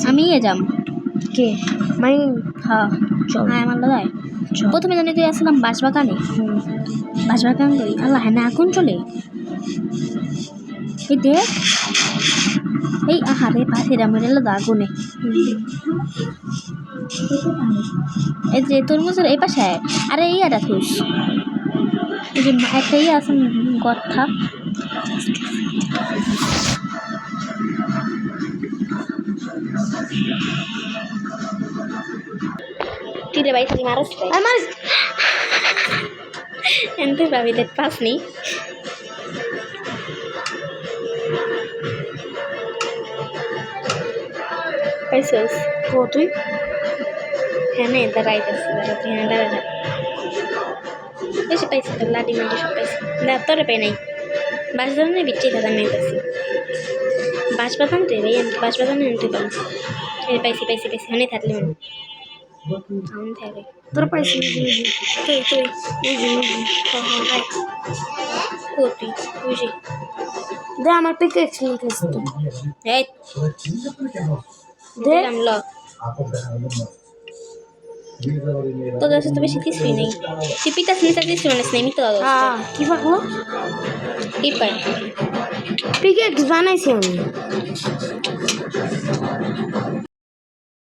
আমি যাম কে মাই হ্যাঁ চল হ্যাঁ আমার দাদাই প্রথমে জানি তুই আসলাম বাঁশবাগানে বাঁশবাগান করি আল্লাহ হ্যাঁ না এখন চলে এই দেখ এই আহারে পাখিরা মেরে দাগুনে এই যে তরমুজের এই পাশে আরে এই আর থুস এই যে একটা ইয়ে আছে গর্থা কিরে ভাই তুই মারস আমার এনতে ভাবি দেখ পাস নেই পাইছস ও তুই হ্যাঁ না দাঁড়াইতেছে দাঁড়া তুই হ্যাঁ দাঁড়া বেশি পাইছি তো লাডি মাটি সব পাইছি তোরে পাই নাই বাঁশবাগানে বিচ্ছি দাদা মেয়েছি বাঁশবাগান তুই ভাই আমি বাঁশবাগানে আনতে পারি এই পাইছি পাইছি পাইছি হনে থাকলে মানে আমি থাকে তোর পাইছি তুই তুই এই যে ও তুই বুঝি দে আমার পিকেক্স নিতে আসতো এই দে দিলাম ল তোদের সাথে বেশি কিছুই নেই তুই পিতা শুনে কিছু মানে নেই তো হ্যাঁ কি পাবো কি পাই পিকেক্স বানাইছি আমি